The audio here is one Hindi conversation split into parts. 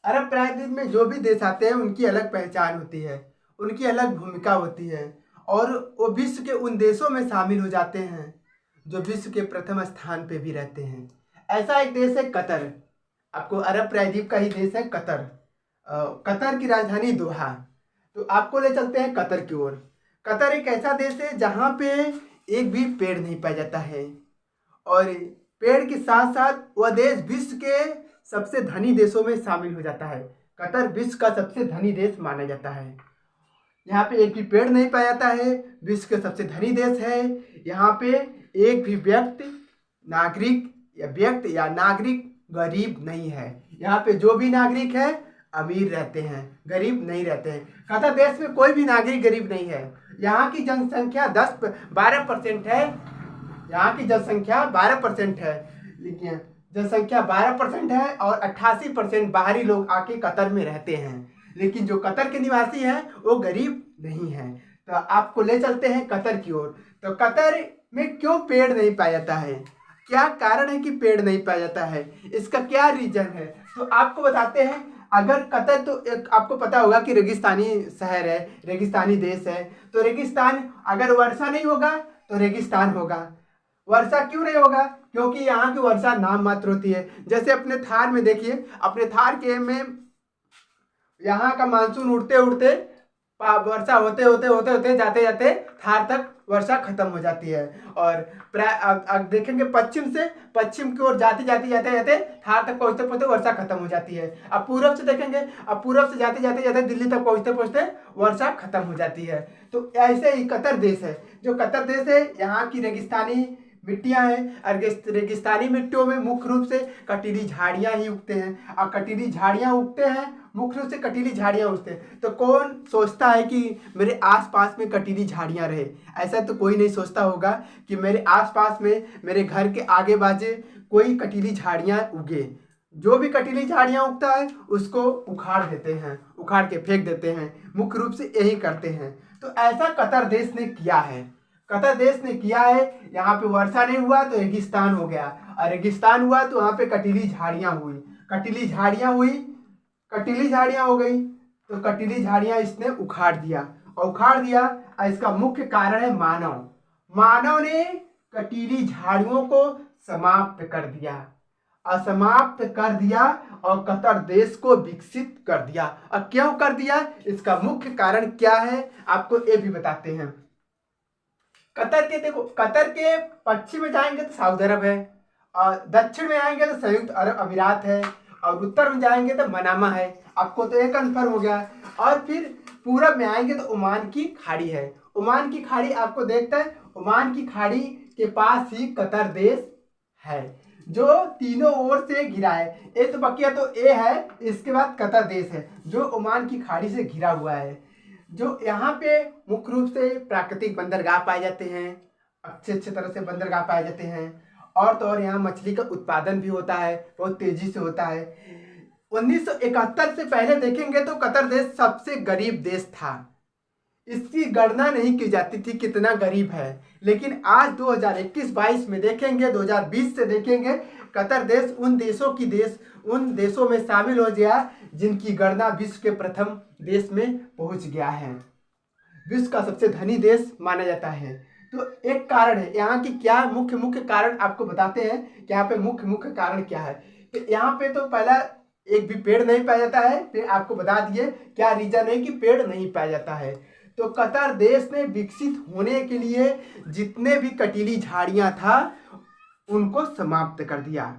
अरब प्रायद्वीप में जो भी देश आते हैं उनकी अलग पहचान होती है, उनकी अलग भूमिका होती है और वो विश्व के उन देशों में शामिल हो जाते हैं जो विश्व के प्रथम स्थान पे भी रहते हैं। ऐसा एक देश है कतर। आपको अरब प्रायद्वीप का ही देश है कतर। कतर की राजधानी दोहा। तो आपको ले चलते हैं कतर की ओर। कतर एक ऐसा देश है जहाँ पे एक भी पेड़ नहीं पाया जाता है और पेड़ के साथ साथ वह देश विश्व के सबसे धनी देशों में शामिल हो जाता है। कतर विश्व का सबसे धनी देश माना जाता है। यहाँ पे एक भी पेड़ नहीं पाया जाता है, विश्व के सबसे धनी देश है। यहाँ पे एक भी व्यक्ति या नागरिक गरीब नहीं है। यहाँ पे जो भी नागरिक है अमीर रहते हैं, गरीब नहीं रहते हैं। कतर देश में कोई भी नागरिक गरीब नहीं है। यहाँ की जनसंख्या 12% है। यहाँ की जनसंख्या 12% है, लेकिन जनसंख्या 12% है और 88% बाहरी लोग आके कतर में रहते हैं। लेकिन जो कतर के निवासी हैं वो गरीब नहीं हैं। तो आपको ले चलते हैं कतर की ओर। तो कतर में क्यों पेड़ नहीं पाया जाता है, क्या कारण है कि पेड़ नहीं पाया जाता है, इसका क्या रीजन है, तो आपको बताते हैं। अगर कतर तो एक आपको पता होगा कि रेगिस्तानी शहर है, रेगिस्तानी देश है। तो रेगिस्तान, अगर वर्षा नहीं होगा तो रेगिस्तान होगा। वर्षा क्यों नहीं होगा? क्योंकि यहाँ की वर्षा नाम मात्र होती है। जैसे अपने थार में देखिए, अपने थार के में यहाँ का मानसून उड़ते उड़ते वर्षा होते होते होते होते जाते जाते थार तक वर्षा खत्म हो जाती है। और अब देखेंगे पश्चिम की ओर जाते जाते जाते जाते थार तक पहुँचते पहुँचते वर्षा खत्म हो जाती है। अब पूरब से देखेंगे, अब पूरब से जाते जाते जाते दिल्ली तक पहुँचते पहुँचते वर्षा खत्म हो जाती है। तो ऐसे ही कतर देश है। जो कतर देश है यहाँ की रेगिस्तानी मिट्टियाँ हैं और रेगिस्तानी मिट्टियों में मुख्य रूप से कटीली झाड़ियाँ ही उगते हैं। और कटीली झाड़ियाँ उगते हैं, मुख्य रूप से कटीली झाड़ियाँ उगते हैं। तो कौन सोचता है कि मेरे आसपास में कटीली झाड़ियाँ रहे? ऐसा तो कोई नहीं सोचता होगा कि मेरे आसपास में, मेरे घर के आगे बाजे कोई कटीली झाड़ियाँ उगे। जो भी कटीली झाड़ियाँ उगता है उसको उखाड़ देते हैं, उखाड़ के फेंक देते हैं। मुख्य रूप से यही करते हैं। तो ऐसा कतर देश ने किया है। कतर देश ने किया है। यहाँ पे वर्षा नहीं हुआ तो रेगिस्तान हो गया, और रेगिस्तान हुआ तो वहाँ पे कटीली झाड़ियाँ हुई, कटीली झाड़ियाँ हुई, कटीली झाड़ियाँ हो गई। तो कटीली झाड़ियाँ इसने उखाड़ दिया, और उखाड़ दिया। और इसका मुख्य कारण है मानव ने कटीली झाड़ियों को समाप्त कर दिया, असमाप्त कर दिया और कतर देश को विकसित कर दिया। और क्यों कर दिया, इसका मुख्य कारण क्या है आपको ये भी बताते हैं। कतर के देखो, कतर के पश्चिम में जाएंगे तो सऊदी अरब है, और दक्षिण में आएंगे तो संयुक्त अरब अमीरात है, और उत्तर में जाएंगे तो मनामा है। आपको तो ये कन्फर्म हो गया। और फिर पूरब में आएंगे तो ओमान की खाड़ी है। ओमान की खाड़ी आपको देखता है, ओमान की खाड़ी के पास ही कतर देश है जो तीनों ओर से घिरा है। ये तो बकिया तो ये है, इसके बाद कतर देश है जो ओमान की खाड़ी से घिरा हुआ है। जो यहाँ पे मुख्य रूप से प्राकृतिक बंदरगाह पाए जाते हैं, अच्छे तरह से बंदरगाह पाए जाते हैं। और तो और यहाँ मछली का उत्पादन भी होता है, बहुत तेजी से होता है। 1971 से पहले देखेंगे तो कतर देश सबसे गरीब देश था। इसकी गणना नहीं की जाती थी कितना गरीब है। लेकिन आज 2021-22 में देखेंगे, 2020 से देखेंगे, कतर देश उन देशों में शामिल हो गया जिनकी गणना विश्व के प्रथम देश में पहुंच गया है। विश्व का सबसे धनी देश माना जाता है। तो एक कारण है यहाँ की, क्या मुख्य कारण आपको बताते हैं कि यहाँ पे मुख्य कारण क्या है। तो यहाँ पे तो पहला एक भी पेड़ नहीं पाया जाता है। फिर आपको बता दिए क्या रीजन है कि पेड़ नहीं पाया जाता है। तो कतर देश ने विकसित होने के लिए जितने भी कटीली झाड़ियाँ था उनको समाप्त कर दिया।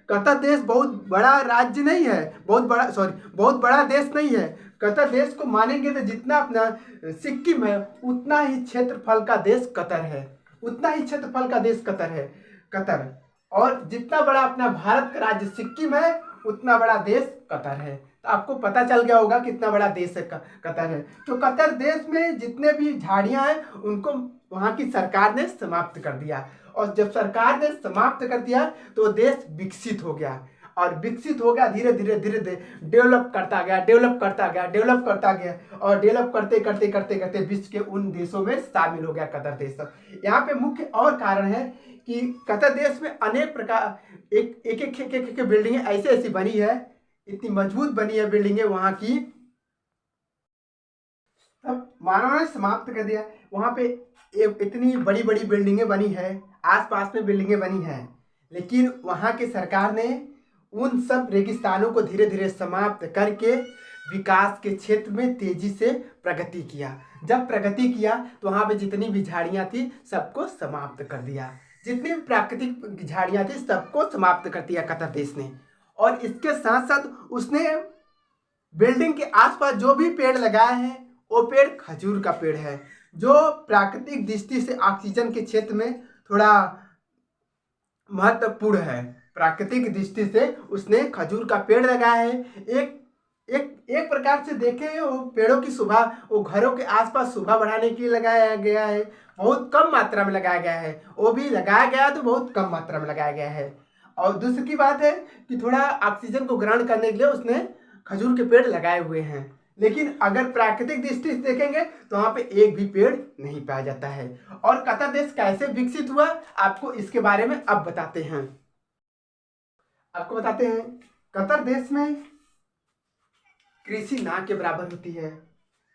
कतर देश बहुत बड़ा राज्य नहीं है, बहुत बड़ा देश नहीं है। कतर देश को मानेंगे तो जितना अपना सिक्किम है उतना ही क्षेत्रफल का देश कतर है, कतर। और जितना बड़ा अपना भारत का राज्य सिक्किम है उतना बड़ा देश कतर है। तो आपको पता चल गया होगा कितना बड़ा देश है कतर है। तो कतर देश में जितने भी झाड़ियाँ हैं उनको वहाँ की सरकार ने समाप्त कर दिया। और जब सरकार ने समाप्त कर दिया तो देश विकसित हो गया, और विकसित हो गया, धीरे धीरे डेवलप करता गया, और डेवलप करते विश्व के उन देशों में शामिल हो गया कतर देश। यहाँ पे मुख्य और कारण है कि कतर देश में अनेक प्रकार एक बिल्डिंगें ऐसी बनी है इतनी मजबूत बनी है बिल्डिंगें वहाँ की, तब मानव ने समाप्त कर दिया। वहाँ पे इतनी बड़ी बड़ी बिल्डिंगें बनी है, आसपास में बिल्डिंगें बनी हैं, लेकिन वहाँ की सरकार ने उन सब रेगिस्तानों को धीरे धीरे समाप्त करके विकास के क्षेत्र में तेजी से प्रगति किया। जब प्रगति किया तो वहाँ पे जितनी भी झाड़ियाँ थी सबको समाप्त कर दिया, जितनी भी प्राकृतिक झाड़ियाँ थी सबको समाप्त कर दिया कतर देश ने। और इसके साथ साथ उसने बिल्डिंग के आसपास जो भी पेड़ लगाए हैं वो पेड़ खजूर का पेड़ है, जो प्राकृतिक दृष्टि से ऑक्सीजन के क्षेत्र में थोड़ा महत्वपूर्ण है। प्राकृतिक दृष्टि से उसने खजूर का पेड़ लगाया है। एक एक प्रकार से देखें वो पेड़ों की शोभा, वो घरों के आसपास शोभा बढ़ाने के लिए लगाया गया है, बहुत कम मात्रा में लगाया गया है, वो भी लगाया गया तो बहुत कम मात्रा में लगाया गया है। और दूसरी बात है कि थोड़ा ऑक्सीजन को ग्रहण करने के लिए उसने खजूर के पेड़ लगाए हुए हैं, लेकिन अगर प्राकृतिक दृष्टि से देखेंगे तो वहाँ पे एक भी पेड़ नहीं पाया जाता है। और कतर देश कैसे विकसित हुआ आपको इसके बारे में अब बताते हैं। आपको बताते हैं कतर देश में कृषि ना के बराबर होती है।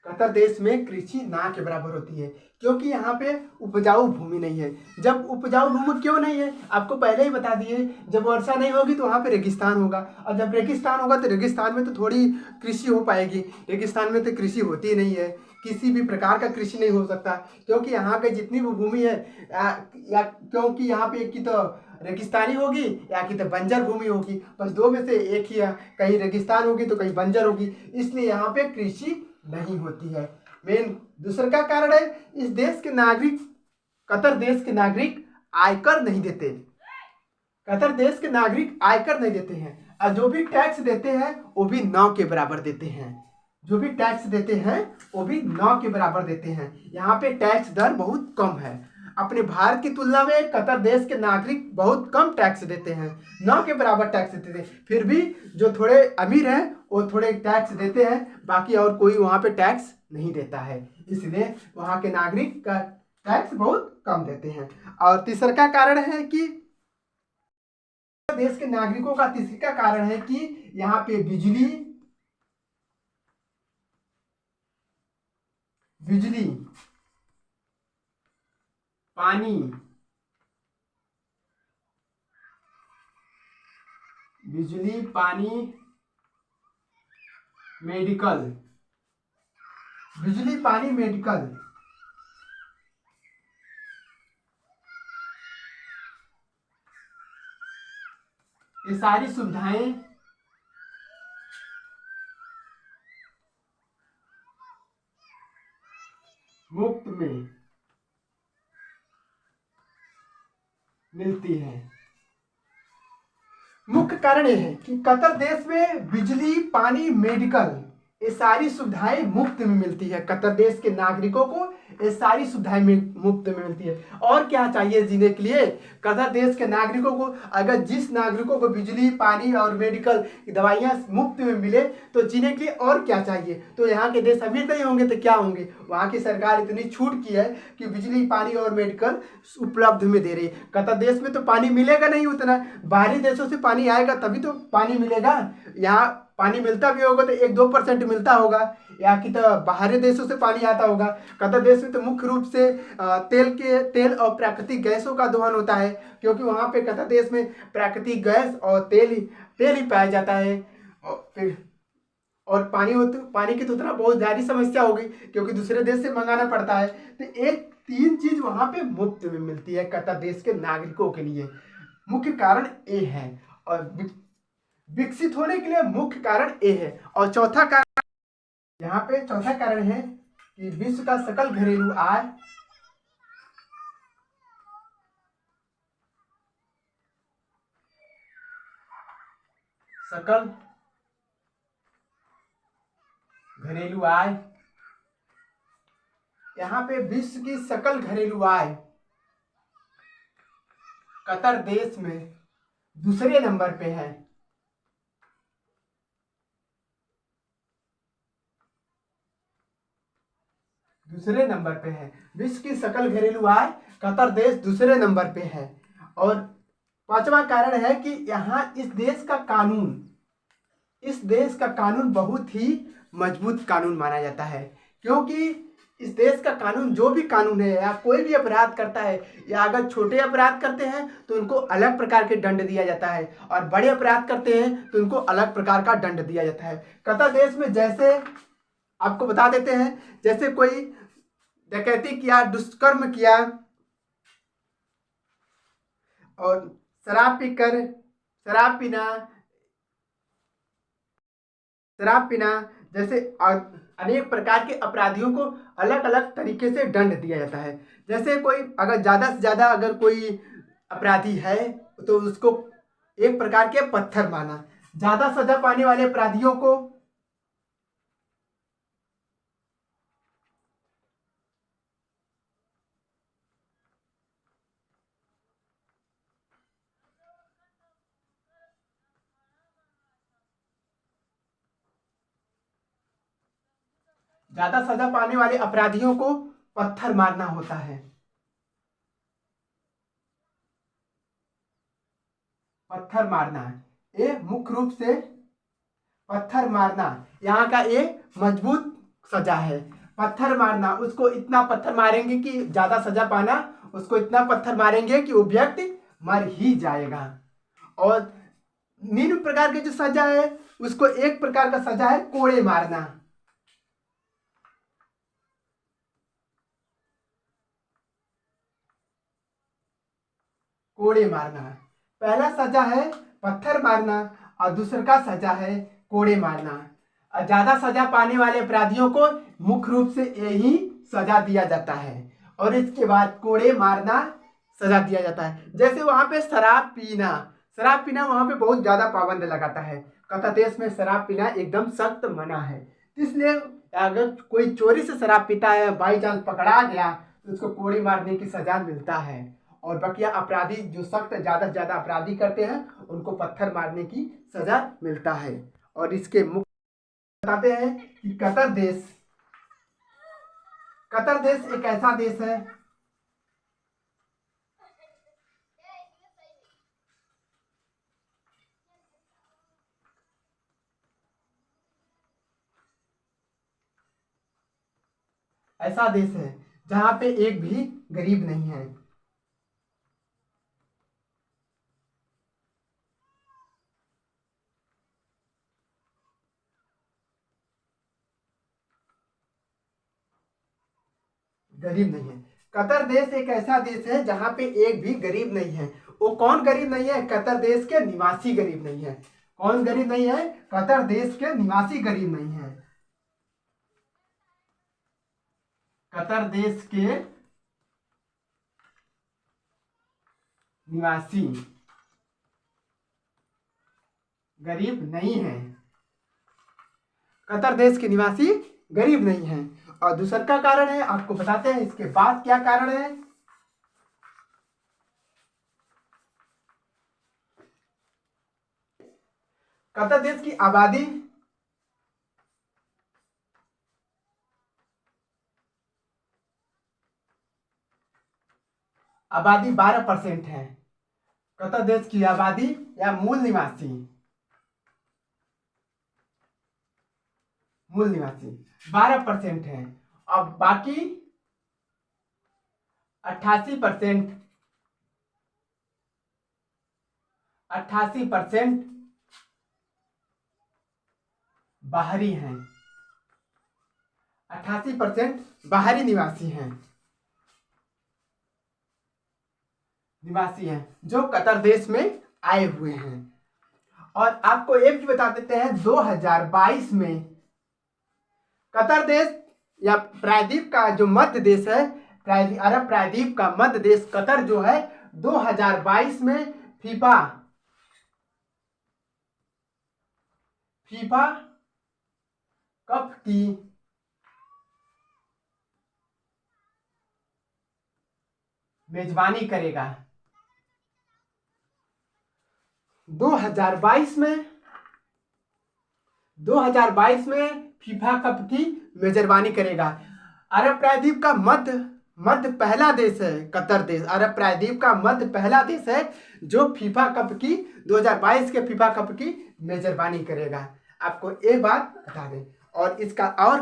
कतर देश में कृषि ना के बराबर होती है क्योंकि यहाँ पे उपजाऊ भूमि नहीं है। जब उपजाऊ भूमि क्यों नहीं है आपको पहले ही बता दिए, जब वर्षा नहीं होगी तो वहाँ पे रेगिस्तान होगा, और जब रेगिस्तान होगा तो रेगिस्तान में तो थोड़ी कृषि हो पाएगी। रेगिस्तान में तो कृषि होती नहीं है, किसी भी प्रकार का कृषि नहीं हो सकता, क्योंकि यहाँ की जितनी भी भूमि है या क्योंकि यहाँ पे की तो रेगिस्तानी होगी या कि तो बंजर भूमि होगी, बस दो में से एक ही है, कहीं रेगिस्तान होगी तो कहीं बंजर होगी, इसलिए यहाँ पे कृषि नहीं होती है। मेन दूसरा का कारण है इस देश के नागरिक, कतर देश के नागरिक आयकर नहीं देते। कतर देश के नागरिक आयकर नहीं देते हैं, और जो भी टैक्स देते हैं वो भी 9 के बराबर देते हैं। जो भी टैक्स देते हैं वो भी 9 के बराबर देते हैं। यहाँ पे टैक्स दर बहुत कम है। अपने भारत की तुलना में कतर देश के नागरिक बहुत कम टैक्स देते हैं, 9 के बराबर टैक्स देते हैं। फिर भी जो थोड़े अमीर हैं वो थोड़े टैक्स देते हैं, बाकी और कोई वहाँ पे टैक्स नहीं देता है, इसलिए वहाँ के नागरिक का टैक्स बहुत कम देते हैं। और तीसरा का कारण है कि देश के नागरिकों का तीसरा कारण है कि यहाँ पे बिजली पानी मेडिकल, बिजली पानी मेडिकल ये सारी सुविधाएं मुफ्त में मिलती है। मुख्य कारण यह है कि कतर देश में बिजली पानी मेडिकल ये सारी सुविधाएं मुफ्त में मिलती है। कतर देश के नागरिकों को ये सारी सुविधाएं मुफ्त में मिलती है। और क्या चाहिए जीने के लिए? कतर देश के नागरिकों को, अगर जिस नागरिकों को बिजली पानी और मेडिकल दवाइयाँ मुफ्त में मिले तो जीने के लिए और क्या चाहिए? तो यहाँ के देश अमीर नहीं होंगे तो क्या होंगे? वहाँ की सरकार इतनी छूट की है कि बिजली पानी और मेडिकल उपलब्ध में दे रही है। कतर देश में तो पानी मिलेगा नहीं उतना, बाहरी देशों से पानी आएगा तभी तो पानी मिलेगा। यहाँ पानी मिलता भी होगा तो 1-2% मिलता होगा, या कि तो बाहरी देशों से पानी आता होगा। कतर देश में तो मुख्य रूप से तेल और प्राकृतिक गैसों का दोहन होता है, क्योंकि वहाँ पे कतर देश में प्राकृतिक गैस और तेल ही पाया जाता है। और पानी की तो उतना बहुत ज़्यादा समस्या होगी क्योंकि दूसरे देश से मंगाना पड़ता है। तो एक 3 चीज़ वहाँ पे मुफ्त में मिलती है कतर देश के नागरिकों के लिए। मुख्य कारण ये है, और विकसित होने के लिए मुख्य कारण ये है। और चौथा कारण यहाँ पे चौथा कारण है कि विश्व का सकल घरेलू आय यहाँ पे विश्व की सकल घरेलू आय कतर देश में दूसरे नंबर पे है। दूसरे नंबर पे है विश्व की सकल घरेलू आय, कतर देश दूसरे नंबर पे है। और पांचवा कारण है कि यहाँ इस इस देश का कानून बहुत ही मजबूत कानून माना जाता है, क्योंकि इस देश का कानून, जो भी कानून है, या कोई भी अपराध करता है, या अगर छोटे अपराध करते हैं तो उनको अलग प्रकार के दंड दिया जाता है, और बड़े अपराध करते हैं तो उनको अलग प्रकार का दंड दिया जाता है। कतर देश में जैसे आपको बता देते हैं, जैसे कोई डकैती किया, दुष्कर्म किया और शराब पीना शराब पीना जैसे अनेक प्रकार के अपराधियों को अलग अलग तरीके से दंड दिया जाता है। जैसे कोई अगर ज़्यादा से ज़्यादा अगर कोई अपराधी है तो उसको एक प्रकार के पत्थर मारना, ज़्यादा सजा पाने वाले अपराधियों को ज़्यादा सजा पाने वाले अपराधियों को पत्थर मारना होता है। पत्थर मारना, ये मुख्य रूप से पत्थर मारना यहाँ का ये मजबूत सजा है। पत्थर मारना, उसको इतना पत्थर मारेंगे कि ज़्यादा सजा पाना, उसको इतना पत्थर मारेंगे कि वो व्यक्ति मर ही जाएगा। और निम्न प्रकार की जो सजा है, उसको एक प्रकार का सजा है कोड़े मारना। कोड़े मारना, पहला सजा है पत्थर मारना और दूसरा का सजा है कोड़े मारना। और ज्यादा सजा पाने वाले अपराधियों को मुख्य रूप से यही सजा दिया जाता है, और इसके बाद कोड़े मारना सजा दिया जाता है। जैसे वहां पे शराब पीना वहां पे बहुत ज्यादा पाबंद लगाता है। कतर देश में शराब पीना एकदम सख्त मना है, इसलिए अगर कोई चोरी से शराब पीता है, बाई चांस पकड़ा गया तो उसको कोड़े मारने की सजा मिलता है। और बकिया अपराधी जो सख्त ज़्यादा से ज़्यादा अपराधी करते हैं उनको पत्थर मारने की सजा मिलता है। और इसके मुख्य बताते हैं कि कतर देश एक ऐसा देश है जहां पे एक भी गरीब नहीं है। गरीब नहीं है। कतर देश एक ऐसा देश है जहां पे एक भी गरीब नहीं है। वो कौन गरीब नहीं है? कतर देश के निवासी गरीब नहीं है। कौन गरीब नहीं है? कतर देश के निवासी गरीब नहीं है। कतर देश के निवासी गरीब नहीं है। कतर देश के निवासी गरीब नहीं है। और दूसरा का कारण है, आपको बताते हैं इसके बाद क्या कारण है। कतर देश की आबादी आबादी 12% है। कतर देश की आबादी या मूल निवासी 12% है। अब बाकी 88% बाहरी हैं। 88% बाहरी निवासी हैं जो कतर देश में आए हुए हैं। और आपको एक भी बता देते हैं, 2022 में कतर देश या प्रायद्वीप का जो मध्य देश है, अरब प्रायद्वीप का मध्य देश कतर जो है, 2022 में फीफा कप की मेजबानी करेगा। 2022 में फीफा कप की मेजबानी करेगा। अरब प्रायद्वीप का मध्य पहला देश है कतर देश। अरब प्रायद्वीप का मध्य पहला देश है जो फीफा कप की 2022 के फीफा कप की मेजबानी करेगा। आपको ये बात बता दें। और इसका और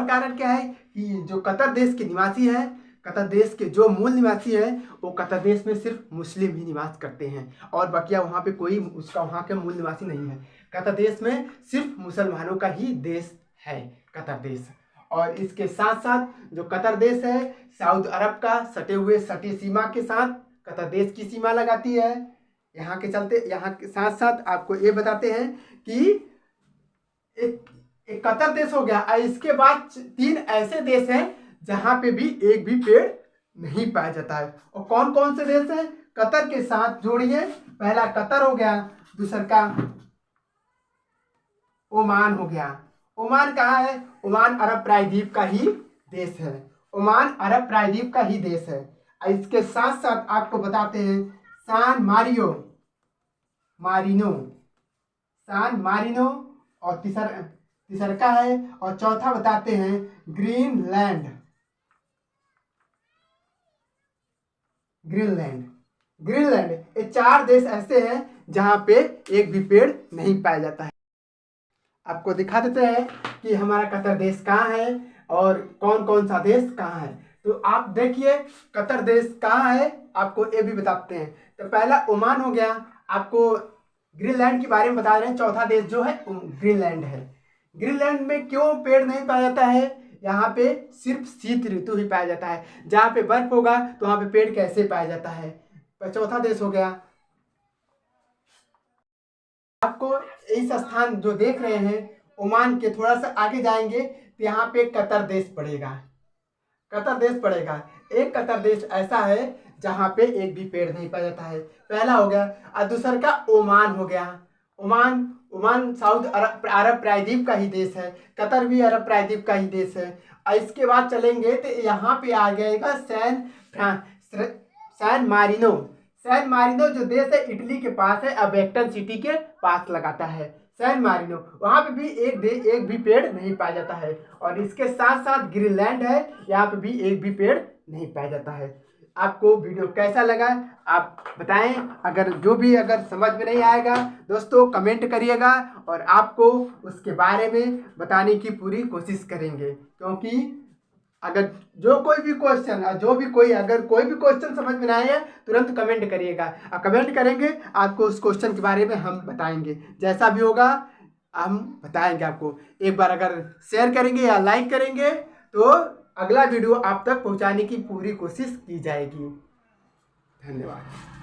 कारण क्या है कि जो कतर देश के निवासी हैं, कतर देश के जो मूल निवासी हैं, वो कतर देश में सिर्फ मुस्लिम ही निवास करते हैं और बकिया वहाँ पे कोई उसका वहाँ के मूल निवासी नहीं है। कतर देश में सिर्फ मुसलमानों का ही देश है कतर देश। और इसके साथ साथ जो कतर देश है सऊदी अरब का सटी सीमा के साथ कतर देश की सीमा लगाती है। यहाँ के चलते यहाँ के साथ साथ आपको ये बताते हैं कि एक कतर देश हो गया। इसके बाद 3 ऐसे देश हैं जहां पे भी एक भी पेड़ नहीं पाया जाता है। और कौन कौन से देश हैं? कतर के साथ जोड़िए, पहला कतर हो गया, दूसरा का ओमान हो गया। ओमान कहाँ है? ओमान अरब प्रायद्वीप का ही देश है। ओमान अरब प्रायद्वीप का ही देश है। इसके साथ साथ आपको बताते हैं सान मारिनो और तीसरा का है। और चौथा बताते हैं ग्रीनलैंड। ये 4 देश ऐसे हैं जहां पे एक भी पेड़ नहीं पाया जाता है। आपको दिखा देते हैं कि हमारा कतर देश कहाँ है और कौन कौन सा देश कहाँ है। तो आप देखिए कतर देश कहाँ है, आपको ये भी बताते हैं। तो पहला ओमान हो गया। आपको ग्रीनलैंड के बारे में बता रहे हैं। चौथा देश जो है ग्रीनलैंड है। ग्रीनलैंड में क्यों पेड़ नहीं पाया जाता है? यहाँ पे सिर्फ शीत ऋतु ही पाया जाता है। जहाँ पे बर्फ होगा तो वहाँ पे पेड़ कैसे पाया जाता है? चौथा देश हो गया। आपको इस स्थान जो देख रहे हैं ओमान के थोड़ा सा आगे जाएंगे तो यहाँ पे कतर देश पड़ेगा। एक कतर देश ऐसा है जहाँ पे एक भी पेड़ नहीं पाया जाता है। पहला हो गया। और दूसरा का ओमान हो गया। ओमान सऊदी अरब प्रायद्वीप का ही देश है। कतर भी अरब प्रायद्वीप का ही देश है। और इसके बाद चलेंगे तो यहाँ पे आ जाएगा सैन मारिनो जो देश है इटली के पास है, अबेक्टन सिटी के पास लगाता है सैन मारिनो। वहाँ पे भी एक भी पेड़ नहीं पाया जाता है। और इसके साथ साथ ग्रीनलैंड है, यहाँ पे भी एक भी पेड़ नहीं पाया जाता है। आपको वीडियो कैसा लगा आप बताएं। अगर समझ में नहीं आएगा दोस्तों कमेंट करिएगा और आपको उसके बारे में बताने की पूरी कोशिश करेंगे। क्योंकि अगर कोई भी क्वेश्चन समझ में ना आए तुरंत कमेंट करिएगा। और कमेंट करेंगे आपको उस क्वेश्चन के बारे में हम बताएंगे। जैसा भी होगा हम बताएंगे आपको। एक बार अगर शेयर करेंगे या लाइक करेंगे तो अगला वीडियो आप तक पहुंचाने की पूरी कोशिश की जाएगी। धन्यवाद।